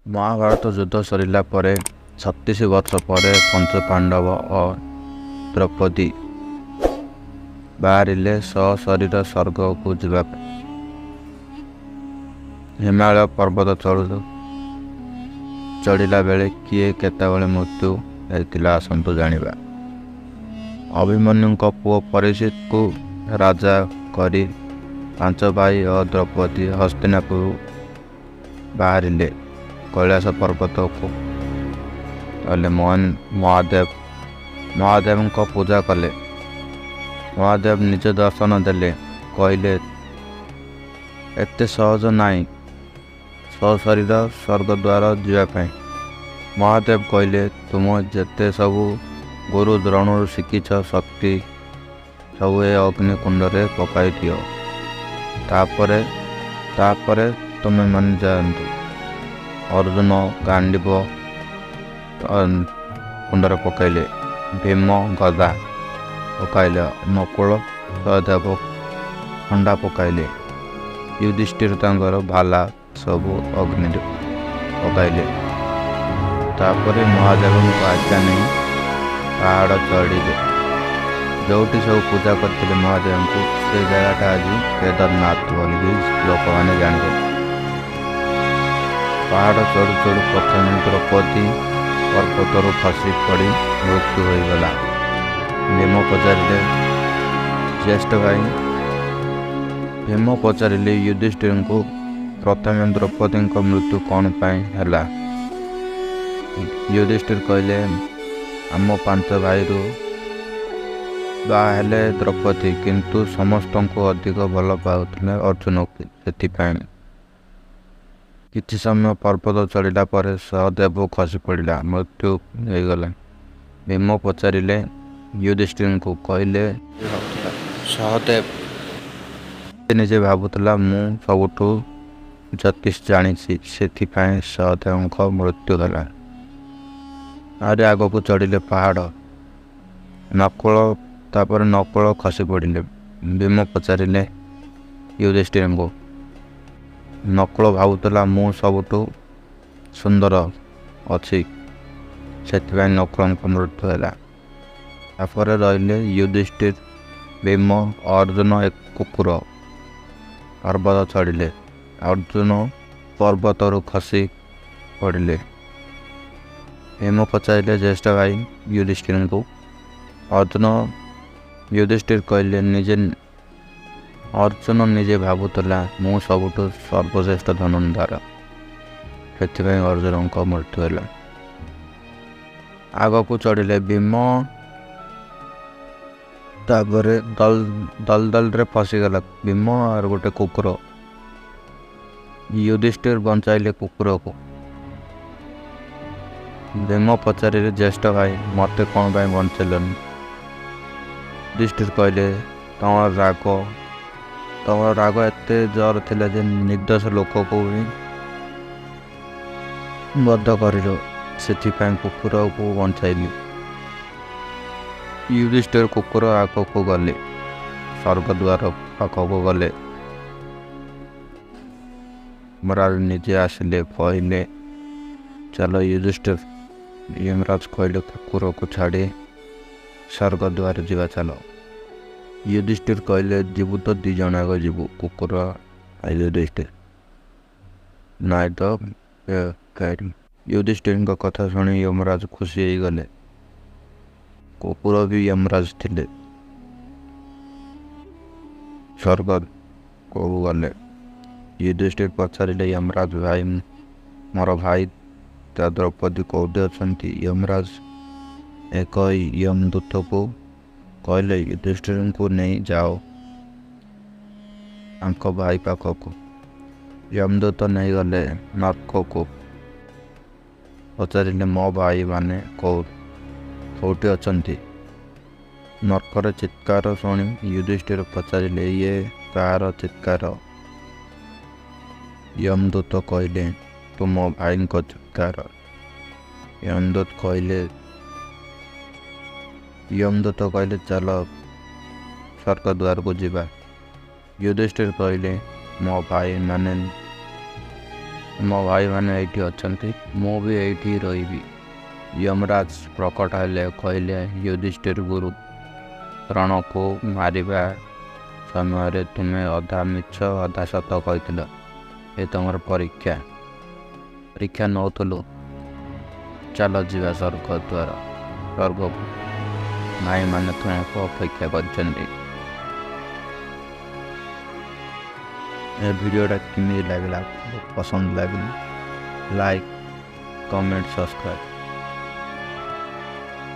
महाभारत युद्ध सरिला परे 36 वर्ष पर पंच पांडव और द्रौपदी बाहरिले सशरीर स्वर्ग को जावाई। हिमालय पर्वत चढ़ला बेले किए केतबेले मृत्यु होता आसतु जानिबा। अभिमन्यु पुओ परीक्षित को राजा करी 5 भाई और द्रौपदी हस्तिनापुर बाहरिले कैलाश पर्वत को गले। महादेव को पूजा कले। महादेव निज दर्शन देले, कहले एते सहज नाई सशरीर स्वर्ग द्वार जावाई। महादेव कहले तुम जेते सबू गुरु द्रोणु शिखिछ शक्ति सब ए अग्निकुंड रे पकाई दियो। तापरे तुम्हें मान जातु। अर्जुन गांडीव कुंडर पकईले, भीम गदा पकईले, नकुल सहदेव खंडा पकईले, युधिष्ठिर भाला सब अग्नि पकईले। तापरे महादेव को आज्ञा नहीं पहाड़ चढ़िले। जोटी सब पूजा करते महादेव को से जगह आज केदारनाथ बोली लोक मैंने जानते। पहाड़ चढ़ू चढ़ू प्रथम द्रौपदी पर्वतर खसी पड़ी मृत्यु हो गला। भीम पचारे ज्येष्ठ भाई। भीम पचारे युधिष्ठिर को प्रथम द्रौपदी मृत्यु कौन है। युधिष्ठिर कहले आम 5 भाई बाहेले द्रौपदी किंतु समस्त को अधिक भल पाते अर्जुन से। किछि समय पर्वत चढ़ला पर सहदेव खसी पड़ा मृत्यु हो गला। भीम पचारे युधिष्ठिर को कहले सहदेव निजे भावुला मु सबुठू ज्योतिष जानी से सहदेव मृत्यु है। आरे आग को चढ़िले पहाड़ नकुल खसी पड़े। भीम पचारे युधिष्ठिर को नकुल भावुला मु सबुठू सुंदर अच्छी से नकुल मृत्यु है। तापर रही युधिष्ठिर भीम अर्जुन एक कुकुर पर्वत चढ़िले। अर्जुन पर्वत खसी पड़े। भीम पचारे ज्येष्ठ भाई युधिष्ठिर को। अर्जुन युधिष्ठिर कहले अर्जुन निजे भावुला मु सबुठू सर्वश्रेष्ठ धनुर्धर से अर्जुन को मृत्यु है। आग को चढ़िले भीम तापरे दल रे फसीगला भीम और गोटे कुकुर। युधिष्ठिर बचाइले कुकुर को। भीम पचारे ज्येष्ठ भाई मत कौन बचेलन। युधिष्ठिर कहले तमर राग एते जर थिला जे निर्दोष लोक को भी बद्ध कर कुकुर को बचाइली। युधिष्ठिर कुकुर आग को गले स्वर्ग द्वार पाख को गले। महाराज निजे आसिले कहले चलो युधिष्ठिर। यमराज कहले कुकुर को छाड़ी स्वर्ग द्वार जीवा चलो। युधिष्ठिर कहले जीवु तो 2 जन आग जीवु कुकुर युधिष्ठिर नाई तो युधिष्ठिर का कथा शुणी यमराज खुशी हो गले। कुकुर भी यमराज थिले स्वर्ग को गले। युधिष्ठिर पचारे यमराज भाई मोर भाई द्रौपदी कौदे अच्छा। यमराज एक यमदूत को कहले युधिष्ठिर को नहीं जाओ आंक भाई पाख को। यमदूत नहीं गले नरक को। पचारे मो भाई माने कौटी अच्छा। नरकर चित्कार शुणी युधिष्ठिर पचारे ये कार चित्कार। यमदूत कहले तुम भाई को चित्कार। यमदूत कहले चल स्वर्ग द्वार को जीवा। युधिष्ठिर कहले मो भाई माने ମୋ ଭାଇମାନେ ଏଇଠି ଅଛନ୍ତି, ମୁଁ ବି ଏଇଠି ରହିବି। ଯମରାଜ ପ୍ରକଟ ହେଲେ କହିଲେ, ଯୁଧିଷ୍ଠିର ଗୁରୁ, ରଣକୁ ମାରିବା ସମୟରେ ତୁମେ ଅଧା ମିଛ ଅଧା ସତ କହିଥିଲ। ଏ ତୁମର ପରୀକ୍ଷା ନେଉଥିଲୁ। ଚାଲ ଯିବା ସ୍ୱର୍ଗକୁ। ଭାଇମାନେ ତୁମକୁ ଅପେକ୍ଷା କରିଛନ୍ତି। ଏ ଭିଡ଼ିଓଟା କେମିତି ଲାଗିଲା? ପସନ୍ଦ ଲାଗିଲା? Like, comment, subscribe.